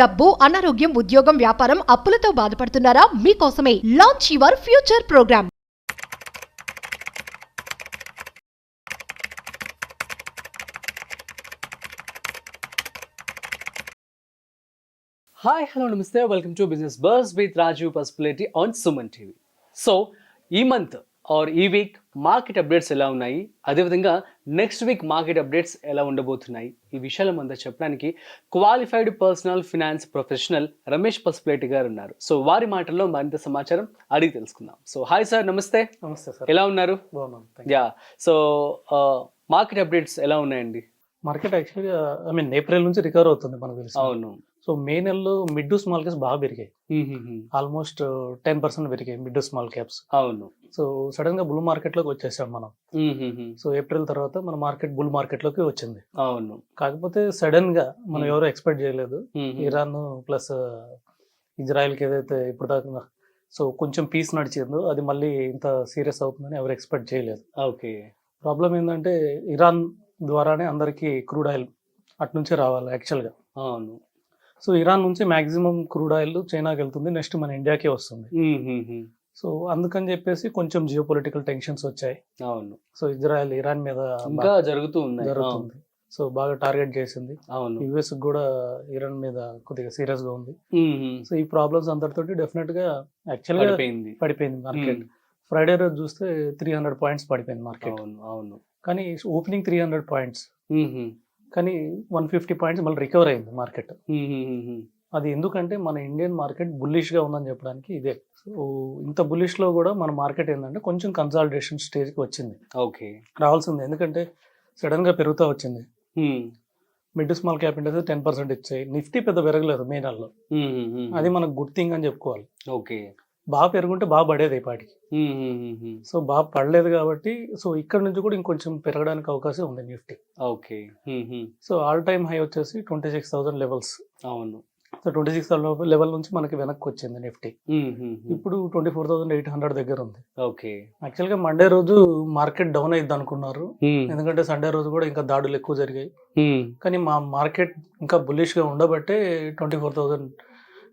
డబ్బు, అనారోగ్యం, ఉద్యోగం, వ్యాపారం, అప్పులతో బాధపడుతున్నారా? మీకోసమే launch your future program. Hi hello నమస్తే welcome to business buzz with Rajeev Pasupuleti on Suman TV. So ఈ మంత్ ఆర్ ఈ వీక్ మార్కెట్ అప్డేట్స్ ఎలా ఉన్నాయి, అదేవిధంగా నెక్స్ట్ వీక్ మార్కెట్ అప్డేట్స్ ఎలా ఉండబోతున్నాయి, ఈ విషయాల మంద చెప్పడానికి qualified personal finance professional Ramesh Pasupuleti గారు ఉన్నారు. సో వారి మాటల్లో మరింత సమాచారం అడిగి తెలుసుకుందాం. సో హాయ్ సార్, నమస్తే. నమస్తే సార్, ఎలా ఉన్నారు? బాగున్నాను. యా, సో మార్కెట్ అప్డేట్స్ ఎలా ఉన్నాయండి? మార్కెట్ యాక్చువల్గా ఏప్రిల్ నుంచి రికవర్ అవుతుంది మనకు తెలుసు. అవును. సో మే నెలలో మిడ్ టు స్మాల్ క్యాప్స్ బాగా పెరిగాయి, ఆల్మోస్ట్ 10% పెరిగాయి మిడ్ టు స్మాల్ క్యాప్స్. అవును. సో సడన్ గా బుల్ మార్కెట్ లోకి వచ్చేసాం మనం. సో ఏప్రిల్ తర్వాత మన మార్కెట్ బుల్ మార్కెట్ లోకి వచ్చింది. అవును. కాకపోతే సడన్ గా మనం ఎవరు ఎక్స్పెక్ట్ చేయలేదు. ఇరాన్ ప్లస్ ఇజ్రాయెల్ కి ఏదైతే ఇప్పుడు దాకా సో కొంచెం పీస్ నడిచిందో అది మళ్ళీ ఇంత సీరియస్ అవుతుందని ఎవరు ఎక్స్పెక్ట్ చేయలేదు. ఓకే. ప్రాబ్లం ఏంటంటే ఇరాన్ ద్వారానే అందరికీ క్రూడ్ ఆయిల్ అట్నుంచే రావాలి యాక్చువల్గా. అవును. సో ఇరాన్ నుంచి మాక్సిమం క్రూడ్ ఆయిల్ చైనాకి వెళ్తుంది, నెక్స్ట్ మన ఇండియాకే వస్తుంది. సో అందుకని చెప్పేసి కొంచెం జియో పొలిటికల్ టెన్షన్స్ వచ్చాయి. అవును. సో ఇజ్రాయెల్ ఇరాన్ మీద ఇంకా జరుగుతుంది. సో బాగా టార్గెట్ చేసింది. అవును. యుఎస్ కూడా ఇరాన్ మీద కొద్దిగా సీరియస్ గా ఉంది. సో ఈ ప్రాబ్లమ్స్ అందరితోటి డెఫినెట్ గా యాక్చువల్గా పడిపోయింది మార్కెట్. ఫ్రైడే రోజు చూస్తే 300 పాయింట్స్ పడిపోయింది మార్కెట్. అవును. కానీ ఓపెనింగ్ 300 పాయింట్స్, కానీ 150 పాయింట్స్ మళ్ళీ రికవర్ అయింది మార్కెట్. అది ఎందుకంటే మన ఇండియన్ మార్కెట్ బుల్లిష్ గా ఉందని చెప్పడానికి ఇదే. సో ఇంత బుల్లిష్ లో కూడా మన మార్కెట్ ఏంటంటే కొంచెం కన్సాలిడేషన్ స్టేజ్ కి వచ్చింది. ఓకే. రావాల్సింది, ఎందుకంటే సడన్ గా పెరుగుతూ వచ్చింది. మిడ్ స్మాల్ క్యాప్ ఇండెక్స్ 10% ఇచ్చాయి. నిఫ్టీ పెద్ద పెరగలేదు మే నెలలో, అది మనకు గుడ్ థింగ్ అని చెప్పుకోవాలి. ఓకే. బాగా పెరుగుంటే బాగా పడేది ఇప్పటికి. సో బాగా పడలేదు కాబట్టి సో ఇక్కడ నుంచి కూడా ఇంకొంచెం పెరగడానికి అవకాశం ఉంది Nifty. Okay. So all time high వచ్చేసి 26,000 లెవెల్స్. అవును. సో 26,000 లెవెల్ నుంచి మనకి వెనక్కి వచ్చింది నిఫ్టీ. ఇప్పుడు 24,800 దగ్గర ఉంది. ఓకే. యాక్చువల్ గా మండే రోజు మార్కెట్ డౌన్ అయ్యిద్ది అనుకున్నారు, ఎందుకంటే సండే రోజు కూడా ఇంకా దాడులు ఎక్కువ జరిగాయి. కానీ మా మార్కెట్ ఇంకా బుల్లిష్ గా ఉండబట్టే 24,000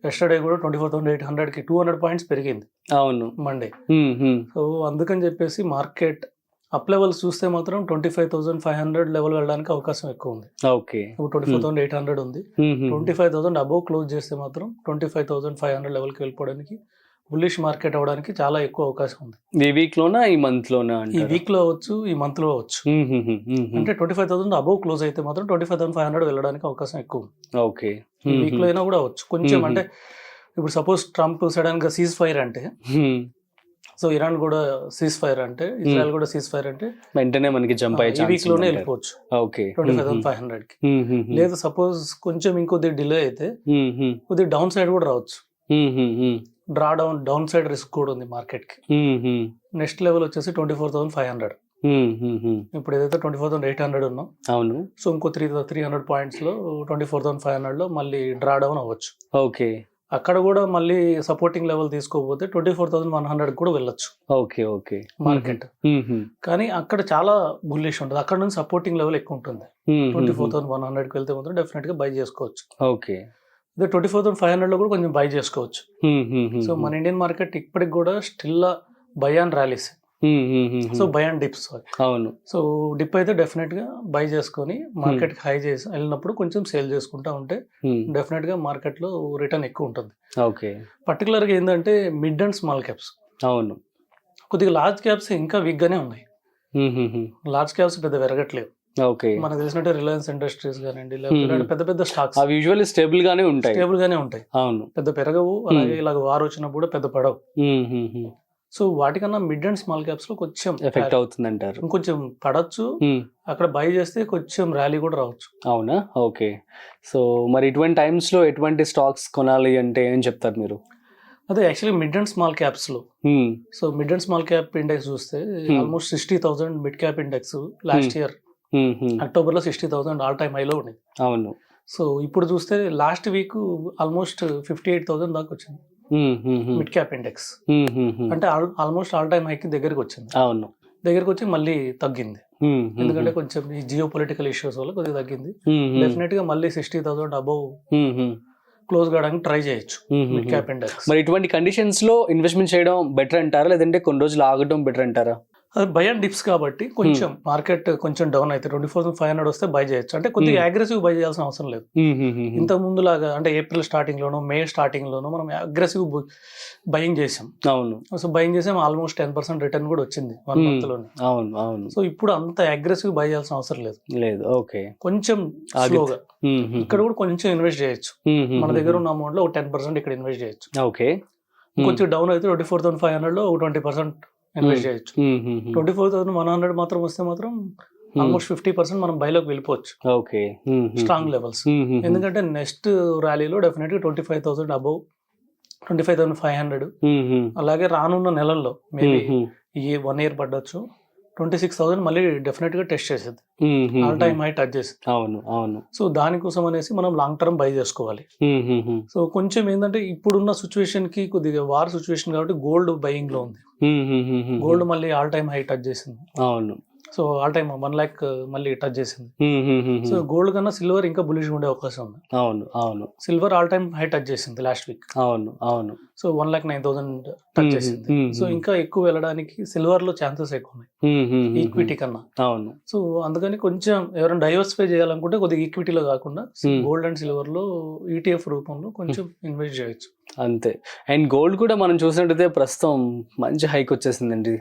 ఎస్టర్డే కూడా 24,800కి 200 పాయింట్స్ పెరిగింది. అవును. మండే. సో అందుకని చెప్పేసి మార్కెట్ అప్ లెవెల్స్ చూస్తే మాత్రం 25,500 లెవెల్ వెళ్ళడానికి అవకాశం ఎక్కువ ఉంది. ఓకే. ఇప్పుడు 24,800 ఉంది. 25,000 అబోవ్ క్లోజ్ చేస్తే మాత్రం 25,500 లెవెల్కి వెళ్ళిపోవడానికి, బుల్లిష్ మార్కెట్ అవడానికి చాలా ఎక్కువ అవకాశం ఉంది. ఈ వీక్ లోనా ఈ మంత్ లోనా? ఈ వీక్ లో అవచ్చు, ఈ మంత్ లో అవచ్చు. అంటే 25,000 అబోవ్ క్లోజ్ అయితే మాత్రం 25,500 వెళ్ళడానికి అవకాశం ఎక్కువ ఉంది. ఓకే. ఈ వీక్ లో అయినా కూడా అవచ్చు కొంచెం. అంటే ఇప్పుడు సపోజ్ ట్రంప్ సడన్ గా సీజ్ ఫైర్ అంటే, సో ఇరాన్ కూడా సీజ్ ఫైర్ అంటే, ఇజ్రాయెల్ కూడా సీజ్ ఫైర్ అంటే వెంటనే మనకి జంప్ అయ్యే వీక్ లోనే వెళ్ళిపోవచ్చు. ఓకే. 25,500 కి. లేదు సపోజ్ కొంచెం ఇంకొద్ది డిలే అయితే కొద్ది డౌన్ సైడ్ కూడా రావచ్చు. డ్రా డౌన్ సైడ్ రిస్క్ కూడా ఉంది మార్కెట్ కి. నెక్స్ట్ లెవెల్ వచ్చేసి 24,500. ఇప్పుడు ఏదైతే 24,800 ఉన్నాం. అవును. సో ఇంకో 300 పాయింట్స్ లో 24,500 లో మళ్ళీ డ్రా డౌన్ అవ్వచ్చు. ఓకే. అక్కడ కూడా మళ్ళీ సపోర్టింగ్ లెవెల్ తీసుకోకపోతే 24,100 కూడా వెళ్ళొచ్చు. ఓకే. ఓకే. మార్కెట్ కానీ అక్కడ చాలా బుల్లిష్ ఉంటుంది. అక్కడ నుంచి సపోర్టింగ్ లెవెల్ ఎక్కువ ఉంటుంది. 24,100కి వెళ్తే మాత్రం డెఫినెట్ గా బై చేసుకోవచ్చు. ఓకే. అదే 24,500 లో కూడా కొంచెం బై చేసుకోవచ్చు. సో మన ఇండియన్ మార్కెట్ ఇప్పటికి కూడా still buy and rallies, so buy and dips. అవును. సో డిప్ అయితే డెఫినెట్ గా బై చేసుకొని మార్కెట్ హై చేసి వెళ్ళినప్పుడు కొంచెం సేల్ చేసుకుంటా ఉంటే డెఫినెట్ గా మార్కెట్ లో రిటర్న్ ఎక్కువ ఉంటుంది. ఓకే. పర్టికులర్ గా ఏంటంటే మిడ్ అండ్ స్మాల్ క్యాప్స్. అవును. కొద్దిగా లార్జ్ క్యాప్స్ ఇంకా వీక్ గానే ఉన్నాయి. లార్జ్ క్యాప్స్ పెద్ద పెరగట్లేదు. ఓకే. మనకు తెలిసినట్టే రిలయన్స్ ఇండస్ట్రీస్ కానివ్వండి, లేకపోతే పెద్ద పెద్ద స్టాక్స్ అవి యూజువల్లీ స్టేబుల్ గానే ఉంటాయి. అవును. పెద్ద పెరగవు, అలాగే ఇలాగ వార్ వచ్చినప్పుడు పెద్ద పడవు. సో వాటికన్నా మిడ్ అండ్ స్మాల్ క్యాప్స్ లో కొంచెం ఎఫెక్ట్ అవుతుంది అంటారు. ఇంకొంచెం పడచ్చు, అక్కడ బై చేస్తే కొంచెం ర్యాలీ కూడా రావచ్చు. అవునా? ఓకే. సో మరి ఇటువంటి టైమ్స్ లో ఎటువంటి స్టాక్స్ కొనాలి అంటే ఏం చెప్తారు మీరు? అదే actually mid and small caps లో, so mid and small cap index చూస్తే almost 60,000 mid cap index last year October లో 60,000 ఆల్ టైమ్ హైలో ఉండేది. అవును. సో ఇప్పుడు చూస్తే లాస్ట్ వీక్ ఆల్మోస్ట్ 58,000 దాకా వచ్చింది మిడ్ క్యాప్ ఇండెక్స్. అంటే ఆల్మోస్ట్ ఆల్ టైమ్ హైకి దగ్గరికి వచ్చింది. అవును. దగ్గరకు వచ్చి మళ్ళీ తగ్గింది, ఎందుకంటే కొంచెం ఈ జియో పొలిటికల్ ఇష్యూస్ వల్ల కొద్దిగా తగ్గింది. డెఫినెట్ గా మళ్ళీ 60,000 అబౌవ్ క్లోజ్ కావడానికి ట్రై చేయొచ్చు మిడ్ క్యాప్ ఇండెక్స్. మరి ఇటువంటి కండిషన్స్ లో ఇన్వెస్ట్మెంట్ చేయడం బెటర్ అంటారా, లేదంటే కొన్ని రోజులు ఆగడం బెటర్ అంటారా? అది బై అండ్ డిప్స్ కాబట్టి కొంచెం మార్కెట్ కొంచెం డౌన్ అయితే 24,500 వస్తే బై చేయొచ్చు. అంటే కొద్దిగా అగ్రెసివ్ బై చేయాల్సిన అవసరం లేదు. ఇంత ముందులాగా అంటే ఏప్రిల్ స్టార్టింగ్ లోనో మే స్టార్టింగ్ లోనో మనం అగ్రెసివ్ బయింగ్ చేసాం. అవును. సో బయింగ్ చేసాం, ఆల్మోస్ట్ 10% రిటర్న్ కూడా వచ్చింది 1 month లోనే. అవును అవును. సో ఇప్పుడు అంత అగ్రెసివ్ బై చేయాల్సిన అవసరం లేదు. లేదు. ఓకే. కొంచెం స్లోగా ఇక్కడ కూడా కొంచెం ఇన్వెస్ట్ చేయొచ్చు. మన దగ్గర ఉన్న అమౌంట్ లో 10% ఇక్కడ ఇన్వెస్ట్ చేయొచ్చు. ఓకే. కొంచెం డౌన్ అయితే 24,500 లో 20% ఇన్వెస్ట్ చేయొచ్చు. 24,100 మాత్రం వస్తే మాత్రం ఆల్మోస్ట్ 50% మనం బైలోకి వెళ్ళిపోవచ్చు. ఓకే. Strong levels. ఎందుకంటే నెక్స్ట్ ర్యాలీలో డెఫినెట్ గా 25,000 అబౌవ్ 25,500 అలాగే రానున్న నెలల్లో మేబీ ఈ 1 year పడవచ్చు 26,000 మళ్ళీ డెఫినెట్ గా టెస్ట్ చేసేది, ఆల్ టైమ్ హై టచ్ చేసేది. అవును అవును. సో దానికోసం అనేసి మనం లాంగ్ టర్మ్ బై చేసుకోవాలి. సో కొంచెం ఏంటంటే ఇప్పుడున్న సిచ్యువేషన్ కి కొద్దిగా వార్ సిచ్యువేషన్ కాబట్టి గోల్డ్ బయింగ్ లో ఉంది. గోల్డ్ మళ్ళీ ఆల్ టైమ్ హై టచ్ చేసింది. అవును. సో ఆల్ టైమ్ 1 lakh మళ్ళీ టచ్ చేసింది. సో గోల్డ్ కన్నా సిల్వర్ ఇంకా బులిష్ ఉండే అవకాశం ఉంది. అవును అవును. Silver all time high touch చేసింది లాస్ట్ వీక్. అవును అవును. సో 1,09,000 టచ్ చేసింది. సో ఇంకా ఎక్కువ వెళ్ళడానికి సిల్వర్ లో ఛాన్సెస్ ఎక్కువ ఉన్నాయి ఈక్విటీ కన్నా. అవును. సో అందుకని కొంచెం ఎవరైనా డైవర్సిఫై చేయాలనుకుంటే కొద్దిగా ఈక్విటీలో కాకుండా గోల్డ్ అండ్ సిల్వర్ లో ETF రూపంలో కొంచెం ఇన్వెస్ట్ చేయొచ్చు. అంతే. అండ్ గోల్డ్ కూడా మనం చూసినట్టయితే ప్రస్తుతం మంచి హైక్ వచ్చేసిందండి.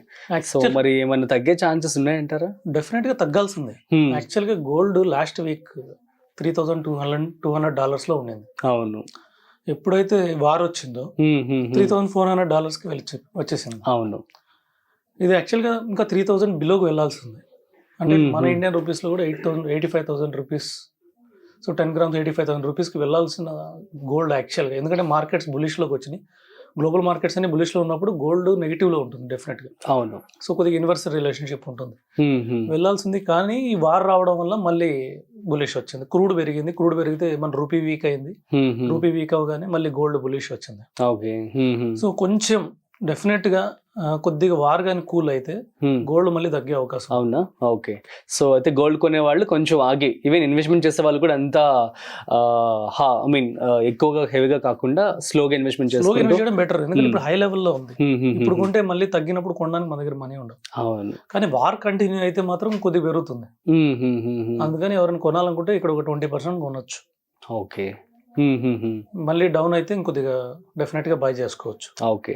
సో మరి ఏమన్నా తగ్గే ఛాన్సెస్ ఉన్నాయంటారా? డెఫినెట్ గా తగ్గాల్సిందే. యాక్చువల్ గా గోల్డ్ లాస్ట్ వీక్ $3,200 లో ఉండింది. అవును. ఎప్పుడైతే వార్ వచ్చిందో $3,400 కి వచ్చేసింది. అవును. ఇది యాక్చువల్ గా ఇంకా 3,000 బిలోకి వెళ్లాల్సింది. అంటే మన ఇండియన్ రూపీస్ లో కూడా 85,000 రూపీస్. సో 10 grams 85,000 రూపీస్కి వెళ్ళాల్సిన గోల్డ్ యాక్చువల్గా, ఎందుకంటే మార్కెట్స్ బులిష్లోకి వచ్చినాయి. గ్లోబల్ మార్కెట్స్ అన్ని బులిష్లో ఉన్నప్పుడు గోల్డ్ నెగిటివ్లో ఉంటుంది డెఫినెట్గా. అవును. సో కొద్దిగా ఇన్వర్స్ రిలేషన్షిప్ ఉంటుంది. వెళ్ళాల్సింది కానీ ఈ వార్ రావడం వల్ల మళ్ళీ బులిష్ వచ్చింది. క్రూడ్ పెరిగింది. క్రూడ్ పెరిగితే మన రూపీ వీక్ అయింది. రూపీ వీక్ అవగానే మళ్ళీ గోల్డ్ బులిష్ వచ్చింది. ఓకే. సో కొంచెం డెఫినెట్గా కొద్దిగా వార్ కానీ కూల్ అయితే గోల్డ్ మళ్ళీ తగ్గే అవకాశం. అవునా? ఓకే. సో అయితే గోల్డ్ కొనే వాళ్ళు కొంచెం ఆగి, ఈవెన్ ఇన్వెస్ట్మెంట్ చేసే వాళ్ళు కూడా అంతా ఐ మీన్ ఎక్కువగా హెవీగా కాకుండా స్లోగా ఇన్వెస్ట్మెంట్ చేయడం బెటర్. ఎందుకంటే ఇప్పుడు హై లెవెల్లో ఉంది. ఇప్పుడు కొంటే మళ్ళీ తగ్గినప్పుడు కొనడానికి మన దగ్గర మనీ ఉండదు. అవును. కానీ వార్ కంటిన్యూ అయితే మాత్రం కొద్దిగా పెరుగుతుంది. అందుకని ఎవరైనా కొనాలనుకుంటే ఇక్కడ ఒక 20% కొనొచ్చు. ఓకే. మళ్ళీ డౌన్ అయితే ఇంకొద్దిగా డెఫినెట్ గా బై చేసుకోవచ్చు. Okay,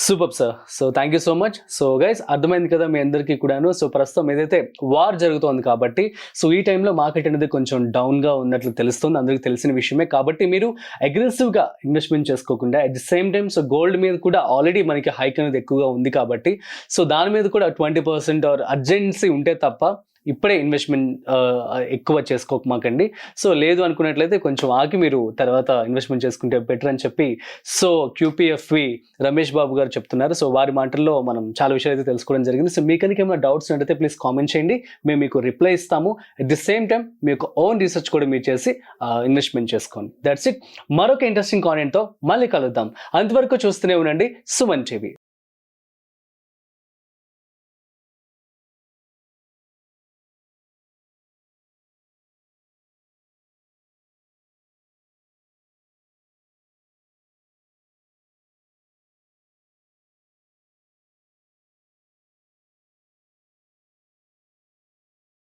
super sir. So thank you so much. So guys, అర్థమైంది కదా మీ అందరికీ కూడాను. సో ప్రస్తుతం ఏదైతే వార్ జరుగుతోంది కాబట్టి సో ఈ టైంలో మార్కెట్ అనేది కొంచెం డౌన్ గా ఉన్నట్లు తెలుస్తుంది, అందరికీ తెలిసిన విషయమే. కాబట్టి మీరు అగ్రెసివ్ గా ఇన్వెస్ట్మెంట్ చేసుకోకుండా at the same time so gold మీద కూడా ఆల్రెడీ మనకి హైక్ అనేది ఎక్కువగా ఉంది కాబట్టి సో దాని మీద కూడా 20% ఆర్ అర్జెన్సీ ఉంటే తప్ప ఇప్పుడే ఇన్వెస్ట్మెంట్ ఎక్కువ చేసుకోమాకండి. సో లేదు అనుకున్నట్లయితే కొంచెం ఆగి మీరు తర్వాత ఇన్వెస్ట్మెంట్ చేసుకుంటే బెటర్ అని చెప్పి సో QPFV రమేష్ బాబు గారు చెప్తున్నారు. సో వారి మాటల్లో మనం చాలా విషయాలు అయితే తెలుసుకోవడం జరిగింది. సో మీకు కనుక ఏమైనా డౌట్స్ ఉంటే ప్లీజ్ కామెంట్ చేయండి, మేము మీకు రిప్లై ఇస్తాము. అట్ ది సేమ్ టైం మీకు ఓన్ రీసెర్చ్ కూడా మీరు చేసి ఇన్వెస్ట్మెంట్ చేసుకోండి. That's it. మరొక ఇంట్రెస్టింగ్ కాంటెంట్తో మళ్ళీ కలుద్దాం. అంతవరకు చూస్తూనే ఉండండి సుమన్ టీవీ.